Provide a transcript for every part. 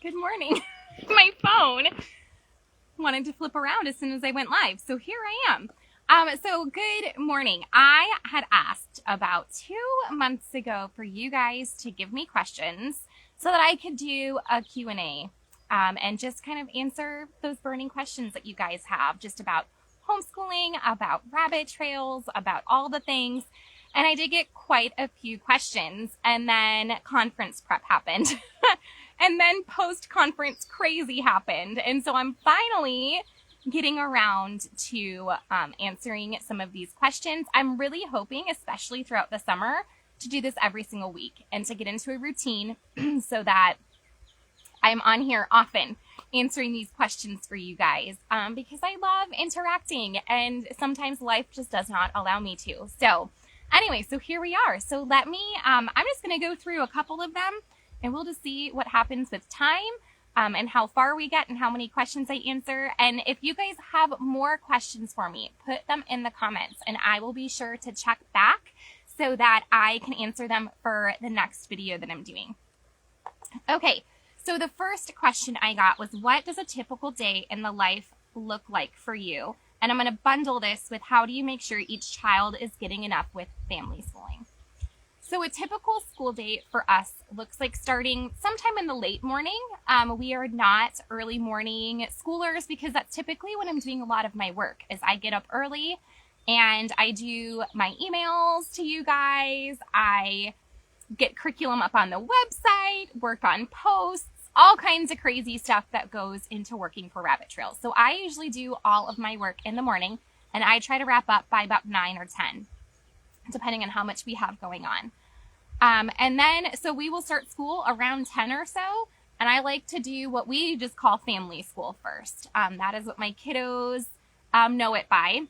Good morning. My phone wanted to flip around as soon as I went live, so here I am. So good morning. I had asked about 2 months ago for you guys to give me questions so that I could do a Q&A and just kind of answer those burning questions that you guys have just about homeschooling, about rabbit trails, about all the things. And I did get quite a few questions, and then conference prep happened. And then post-conference crazy happened. And so I'm finally getting around to answering some of these questions. I'm really hoping, especially throughout the summer, to do this every single week and to get into a routine so that I'm on here often answering these questions for you guys because I love interacting and sometimes life just does not allow me to. So anyway, so here we are. So let me, I'm just going to go through a couple of them and we'll just see what happens with time and how far we get and how many questions I answer. And if you guys have more questions for me, put them in the comments and I will be sure to check back so that I can answer them for the next video that I'm doing. Okay, so the first question I got was, what does a typical day in the life look like for you? And I'm going to bundle this with how do you make sure each child is getting enough with family schooling. So a typical school day for us looks like starting sometime in the late morning. We are not early morning schoolers because that's typically when I'm doing a lot of my work is I get up early and I do my emails to you guys. I get curriculum up on the website, work on posts, all kinds of crazy stuff that goes into working for Rabbit Trails. So I usually do all of my work in the morning and I try to wrap up by about 9 or 10, depending on how much we have going on. And then, so we will start school around 10 or so, and I like to do what we just call family school first. That is what my kiddos know it by.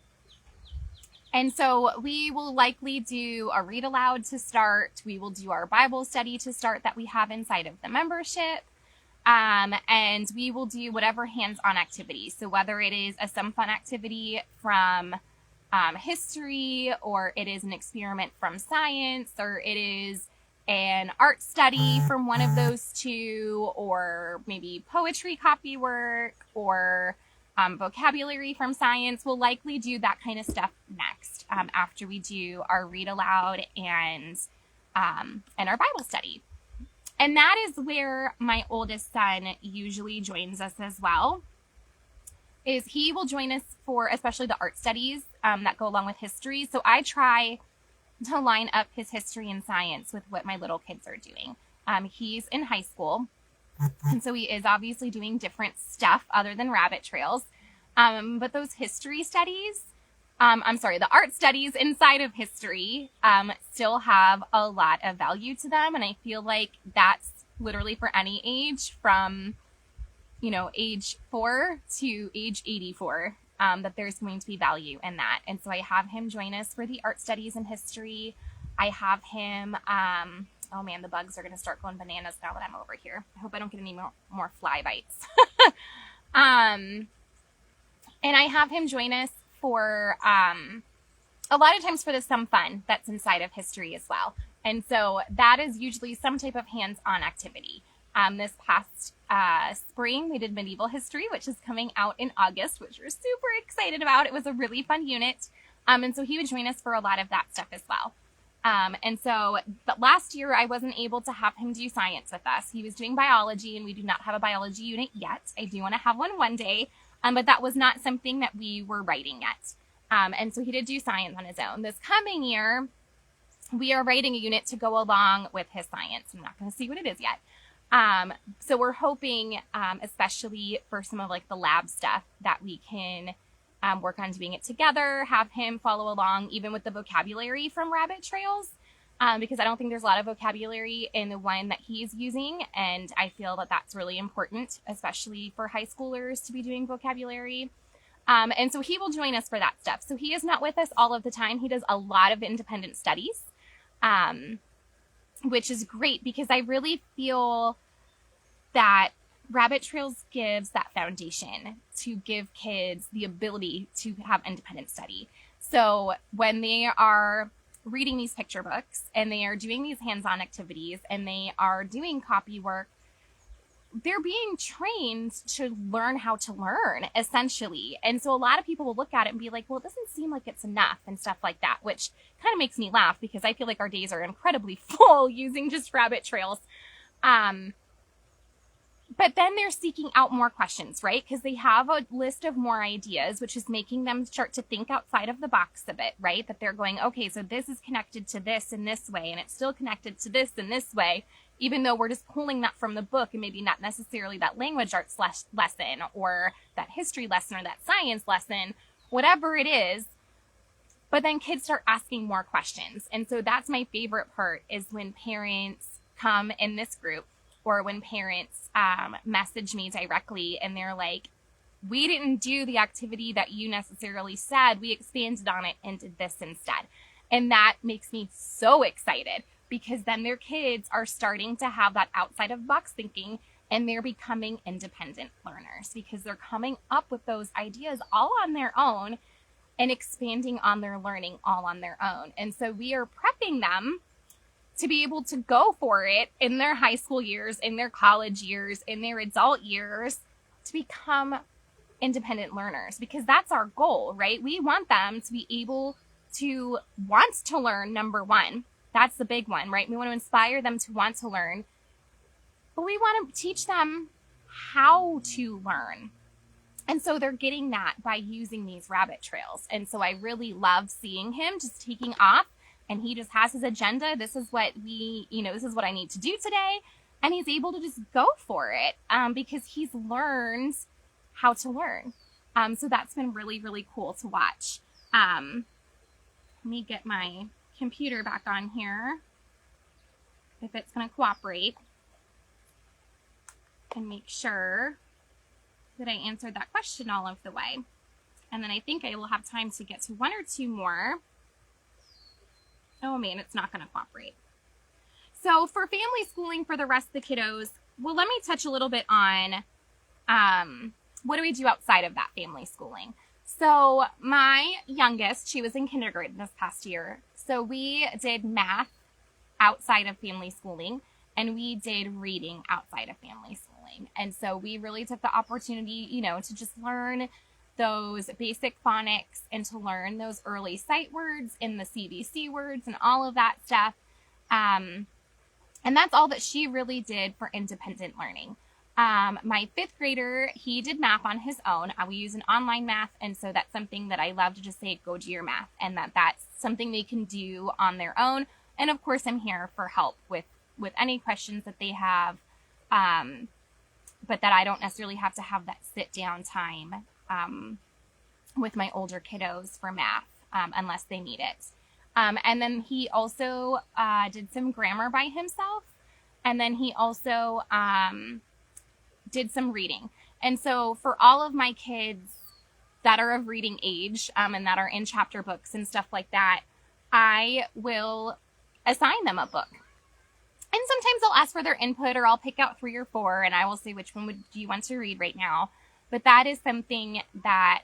And so we will likely do a read aloud to start. We will do our Bible study to start that we have inside of the membership. And we will do whatever hands-on activity. So whether it is some fun activity from history, or it is an experiment from science, or it is an art study from one of those two, or maybe poetry copy work, or vocabulary from science. We'll likely do that kind of stuff next after we do our read aloud and our Bible study. And that is where my oldest son usually joins us as well. Is he will join us for especially the art studies that go along with history. So I try to line up his history and science with what my little kids are doing. He's in high school, and so he is obviously doing different stuff other than rabbit trails. But those history studies, the art studies inside of history still have a lot of value to them. And I feel like that's literally for any age from age 4 to age 84, that there's going to be value in that. And so I have him join us for the art studies and history. I have him, oh man, the bugs are going to start going bananas now that I'm over here. I hope I don't get any more fly bites. And I have him join us for, a lot of times for the some fun that's inside of history as well. And so that is usually some type of hands-on activity. This past spring, we did medieval history, which is coming out in August, which we're super excited about. It was a really fun unit. And so he would join us for a lot of that stuff as well. But last year I wasn't able to have him do science with us. He was doing biology and we do not have a biology unit yet. I do want to have one day. But that was not something that we were writing yet. And so he did do science on his own. This coming year, we are writing a unit to go along with his science. I'm not going to see what it is yet. So we're hoping, especially for some of like the lab stuff, that we can work on doing it together, have him follow along even with the vocabulary from rabbit trails, because I don't think there's a lot of vocabulary in the one that he's using. And I feel that that's really important, especially for high schoolers to be doing vocabulary. And so he will join us for that stuff. So he is not with us all of the time. He does a lot of independent studies. Which is great because I really feel that Rabbit Trails gives that foundation to give kids the ability to have independent study. So when they are reading these picture books and they are doing these hands-on activities and they are doing copy work, they're being trained to learn how to learn, essentially. And so a lot of people will look at it and be like, well, it doesn't seem like it's enough and stuff like that, which kind of makes me laugh because I feel like our days are incredibly full using just rabbit trails. But then they're seeking out more questions, right? Because they have a list of more ideas, which is making them start to think outside of the box a bit, right? That they're going, okay, so this is connected to this in this way, and it's still connected to this in this way, even though we're just pulling that from the book and maybe not necessarily that language arts lesson or that history lesson or that science lesson, whatever it is. But then kids start asking more questions. And so that's my favorite part, is when parents come in this group, or when parents message me directly and they're like, we didn't do the activity that you necessarily said, we expanded on it and did this instead. And that makes me so excited, because then their kids are starting to have that outside of box thinking, and they're becoming independent learners because they're coming up with those ideas all on their own and expanding on their learning all on their own. And so we are prepping them to be able to go for it in their high school years, in their college years, in their adult years, to become independent learners, because that's our goal, right? We want them to be able to want to learn, number one. That's the big one, right? We want to inspire them to want to learn, but we want to teach them how to learn. And so they're getting that by using these rabbit trails. And so I really love seeing him just taking off, and he just has his agenda. This is what this is what I need to do today. And he's able to just go for it because he's learned how to learn. So that's been really, really cool to watch. Let me get my computer back on here, if it's going to cooperate, and make sure that I answered that question all of the way. And then I think I will have time to get to one or two more. Oh man, it's not going to cooperate. So for family schooling for the rest of the kiddos, well, let me touch a little bit on what do we do outside of that family schooling. So my youngest, she was in kindergarten this past year. So we did math outside of family schooling, and we did reading outside of family schooling. And so we really took the opportunity, to just learn those basic phonics and to learn those early sight words and the CVC words and all of that stuff. And that's all that she really did for independent learning. My fifth grader, he did math on his own. We use an online math, and so that's something that I love to just say, go do your math, and that's something they can do on their own. And of course, I'm here for help with any questions that they have, but that I don't necessarily have to have that sit down time with my older kiddos for math unless they need it. And then he also did some grammar by himself, and then he also did some reading. And so for all of my kids that are of reading age and that are in chapter books and stuff like that, I will assign them a book. And sometimes I'll ask for their input, or I'll pick out 3 or 4, and I will say, which one do you want to read right now? But that is something that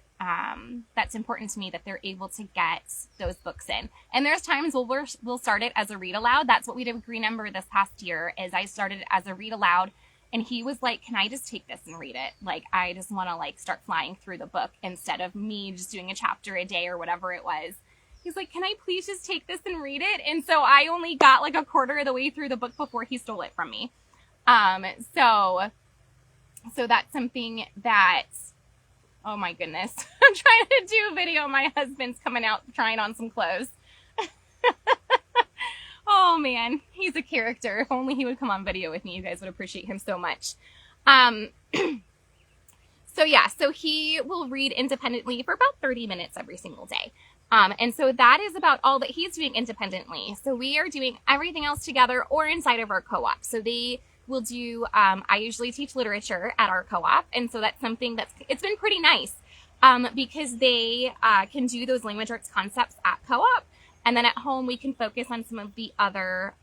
that's important to me, that they're able to get those books in. And there's times we'll start it as a read aloud. That's what we did with Green Ember this past year, is I started it as a read aloud. And he was like, can I just take this and read it? Like, I just want to start flying through the book instead of me just doing a chapter a day or whatever it was. He's like, can I please just take this and read it? And so I only got a quarter of the way through the book before he stole it from me. So that's something that, oh my goodness, I'm trying to do a video. My husband's coming out trying on some clothes. Oh man, he's a character. If only he would come on video with me, you guys would appreciate him so much. So he will read independently for about 30 minutes every single day. And so that is about all that he's doing independently. So we are doing everything else together or inside of our co-op. So they will do, I usually teach literature at our co-op. And so that's something it's been pretty nice, because they can do those language arts concepts at co-op. And then at home, we can focus on some of the other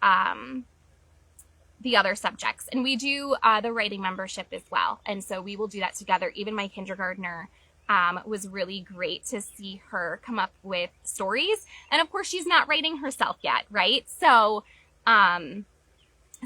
subjects. And we do the writing membership as well. And so we will do that together. Even my kindergartner was really great to see her come up with stories. And of course, she's not writing herself yet, right? So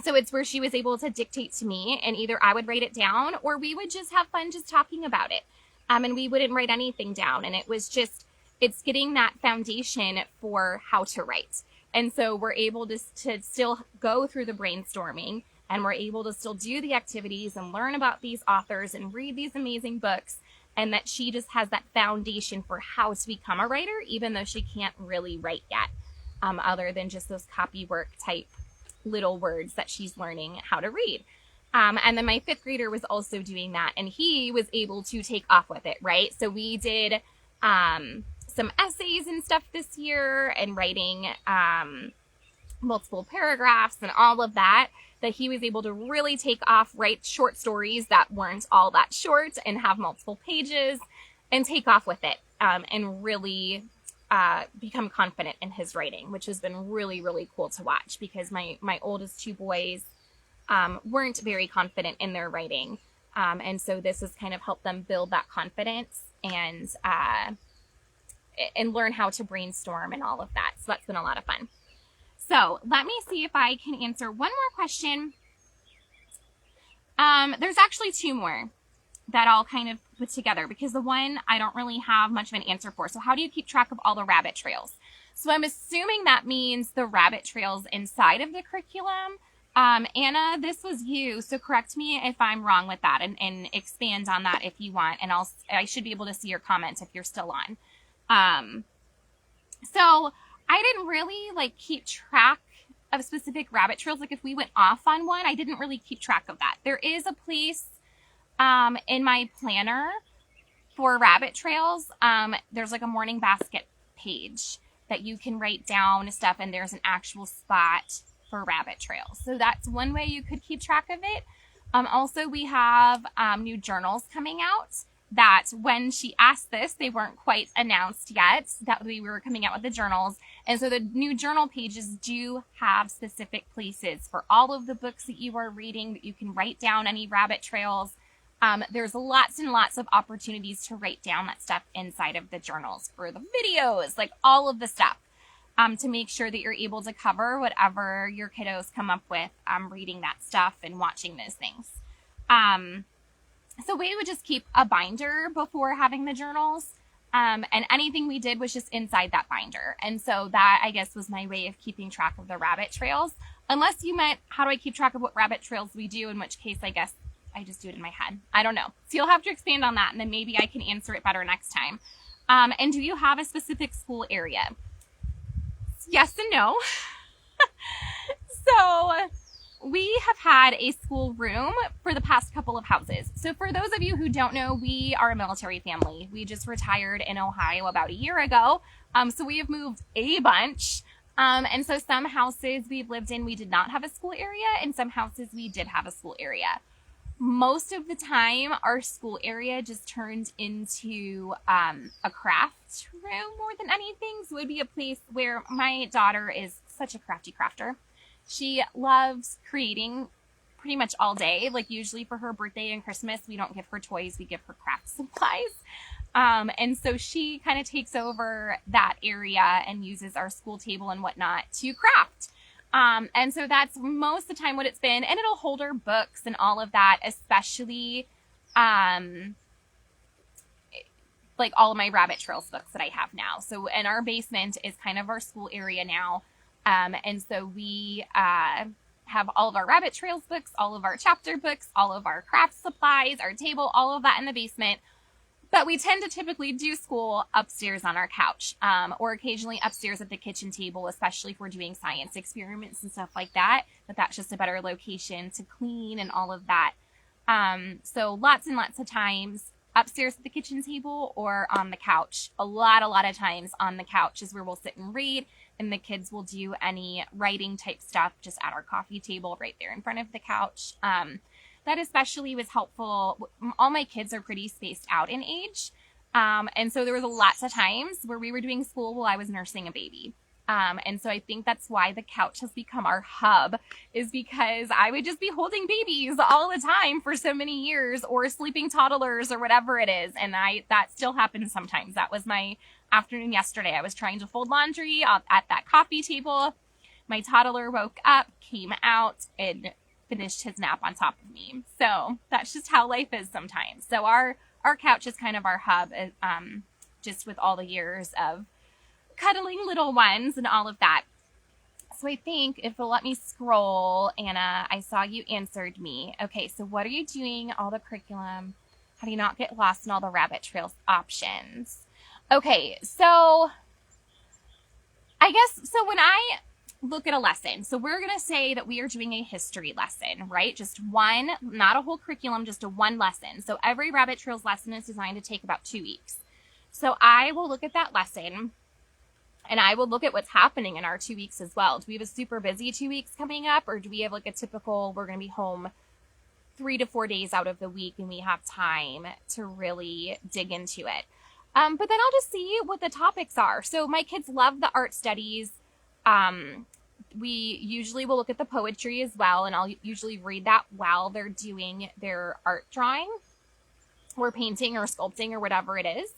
So it's where she was able to dictate to me, and either I would write it down or we would just have fun just talking about it. And we wouldn't write anything down. And it was just, it's getting that foundation for how to write. And so we're able to still go through the brainstorming, and we're able to still do the activities and learn about these authors and read these amazing books. And that she just has that foundation for how to become a writer, even though she can't really write yet, other than just those copy work type little words that she's learning how to read. And then my 5th grader was also doing that, and he was able to take off with it, right? So we did some essays and stuff this year, and writing multiple paragraphs and all of that he was able to really take off, write short stories that weren't all that short and have multiple pages, and take off with it, and really become confident in his writing, which has been really, really cool to watch, because my oldest 2 boys weren't very confident in their writing. And so this has kind of helped them build that confidence and learn how to brainstorm and all of that. So that's been a lot of fun. So let me see if I can answer one more question. There's actually 2 more that I'll kind of put together, because the one I don't really have much of an answer for. So how do you keep track of all the rabbit trails? So I'm assuming that means the rabbit trails inside of the curriculum. Anna, this was you, so correct me if I'm wrong with that, and expand on that if you want, and I should be able to see your comments if you're still on. So I didn't really keep track of specific rabbit trails. Like if we went off on one, I didn't really keep track of that. There is a place in my planner for rabbit trails. There's like a morning basket page that you can write down stuff, and there's an actual spot for rabbit trails. So that's one way you could keep track of it. Also, we have new journals coming out that when she asked this, they weren't quite announced yet that we were coming out with the journals. And so the new journal pages do have specific places for all of the books that you are reading, that you can write down any rabbit trails. There's lots and lots of opportunities to write down that stuff inside of the journals, for the videos, like all of the stuff, to make sure that you're able to cover whatever your kiddos come up with, reading that stuff and watching those things. So we would just keep a binder before having the journals, and anything we did was just inside that binder. And so that, I guess, was my way of keeping track of the rabbit trails. Unless you meant, how do I keep track of what rabbit trails we do? In which case, I guess I just do it in my head. I don't know. So you'll have to expand on that, and then maybe I can answer it better next time. And do you have a specific school area? Yes and no. So we have had a school room for the past couple of houses. So for those of you who don't know, we are a military family. We just retired in Ohio about a year ago. So we have moved a bunch. And so some houses we've lived in, we did not have a school area, and some houses we did have a school area. Most of the time, our school area just turned into a craft room more than anything. So it would be a place where my daughter is such a crafty crafter. She loves creating pretty much all day. Like usually for her birthday and Christmas, we don't give her toys, we give her craft supplies. And so she kind of takes over that area and uses our school table and whatnot to craft. And so that's most of the time what it's been, and it'll hold her books and all of that, especially, like all of my rabbit trails books that I have now. So, and our basement is kind of our school area now. And so we, have all of our rabbit trails books, all of our chapter books, all of our craft supplies, our table, all of that in the basement. But we tend to typically do school upstairs on our couch, or occasionally upstairs at the kitchen table, especially if we're doing science experiments and stuff like that. But that's just a better location to clean and all of that. So lots and lots of times upstairs at the kitchen table or on the couch. A lot of times on the couch is where we'll sit and read, and the kids will do any writing type stuff just at our coffee table right there in front of the couch. That especially was helpful. All my kids are pretty spaced out in age. And so there was lots of times where we were doing school while I was nursing a baby. And so I think that's why the couch has become our hub, is because I would just be holding babies all the time for so many years, or sleeping toddlers or whatever it is. And that still happens sometimes. That was my afternoon yesterday. I was trying to fold laundry at that coffee table. my toddler woke up, came out, and finished his nap on top of me. So that's just how life is sometimes. So our couch is kind of our hub, just with all the years of cuddling little ones and all of that. So I think if it'll let me scroll, Anna, I saw you answered me. Okay, so what are you doing? All the curriculum. How do you not get lost in all the rabbit trails options? Okay, so I guess, so when I look at a lesson, so we're going to say that we are doing a history lesson, right? Just one, not a whole curriculum, just a one lesson. So every rabbit trails lesson is designed to take about 2 weeks. So I will look at that lesson, and I will look at what's happening in our 2 weeks as well. Do we have a super busy 2 weeks coming up, or do we have like a typical, we're going to be home 3 to 4 days out of the week and we have time to really dig into it? But then I'll just see what the topics are. So my kids love the art studies. We usually will look at the poetry as well, and I'll usually read that while they're doing their art drawing or painting or sculpting or whatever it is.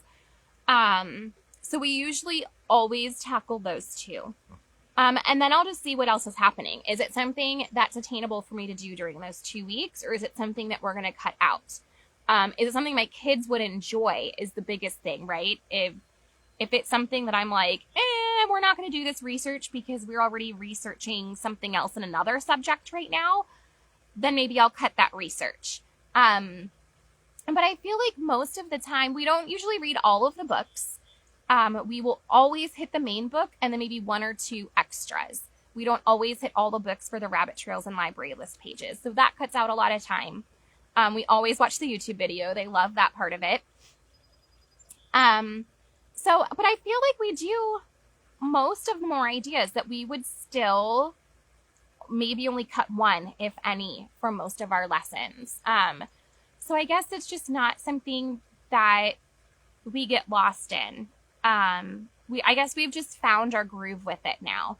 So we usually always tackle those two. And then I'll just see what else is happening. Is it something that's attainable for me to do during those 2 weeks, or is it something that we're going to cut out? Is it something my kids would enjoy is the biggest thing, right? If it's something that I'm like, we're not going to do this research because we're already researching something else in another subject right now, then maybe I'll cut that research. But I feel like most of the time, we don't usually read all of the books. We will always hit the main book and then maybe 1 or 2 extras. We don't always hit all the books for the rabbit trails and library list pages. So that cuts out a lot of time. We always watch the YouTube video. They love that part of it. But I feel like we do most of the more ideas that we would still maybe only cut 1, if any, from most of our lessons. So I guess it's just not something that we get lost in. I guess we've just found our groove with it now.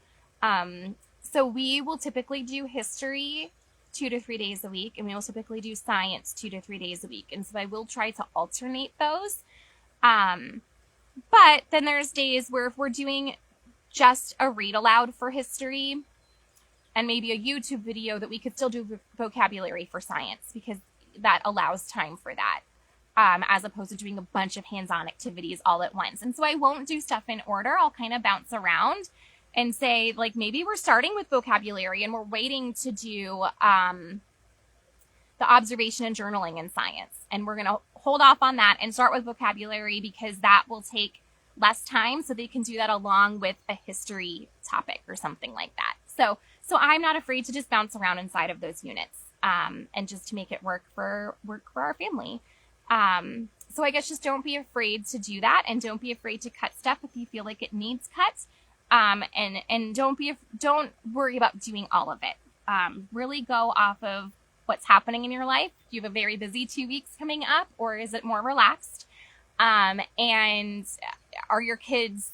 So we will typically do history 2 to 3 days a week, and we will typically do science 2 to 3 days a week. And so I will try to alternate those. But then there's days where if we're doing just a read aloud for history and maybe a YouTube video, that we could still do vocabulary for science, because that allows time for that. As opposed to doing a bunch of hands-on activities all at once. And so I won't do stuff in order. I'll kind of bounce around and say, like, maybe we're starting with vocabulary and we're waiting to do the observation and journaling in science. And we're going to hold off on that and start with vocabulary, because that will take less time, so they can do that along with a history topic or something like that. So I'm not afraid to just bounce around inside of those units, and just to make it work for our family. So I guess just don't be afraid to do that, and don't be afraid to cut stuff if you feel like it needs cut. And don't worry about doing all of it. Really go off of what's happening in your life. Do you have a very busy 2 weeks coming up, or is it more relaxed? And are your kids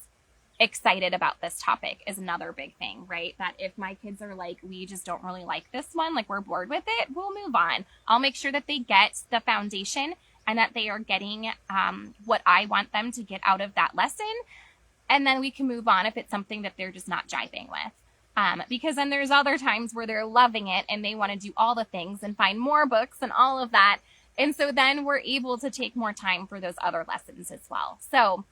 excited about this topic is another big thing, right? That if my kids are like, we just don't really like this one, like we're bored with it, we'll move on. I'll make sure that they get the foundation and that they are getting what I want them to get out of that lesson. And then we can move on if it's something that they're just not jiving with. Because then there's other times where they're loving it and they want to do all the things and find more books and all of that. And so then we're able to take more time for those other lessons as well. So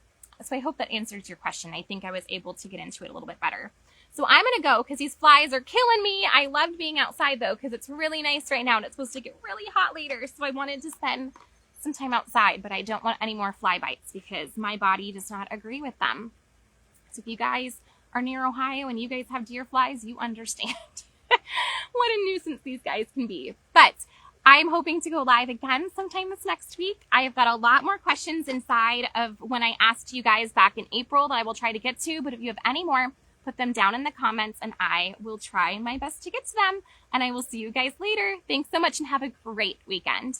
I hope that answers your question. I think I was able to get into it a little bit better. So I'm going to go because these flies are killing me. I loved being outside though, because it's really nice right now and it's supposed to get really hot later. So I wanted to spend some time outside, but I don't want any more fly bites because my body does not agree with them. So if you guys are near Ohio and you guys have deer flies, you understand what a nuisance these guys can be. But I'm hoping to go live again sometime this next week. I have got a lot more questions inside of when I asked you guys back in April that I will try to get to. But if you have any more, put them down in the comments and I will try my best to get to them. And I will see you guys later. Thanks so much and have a great weekend.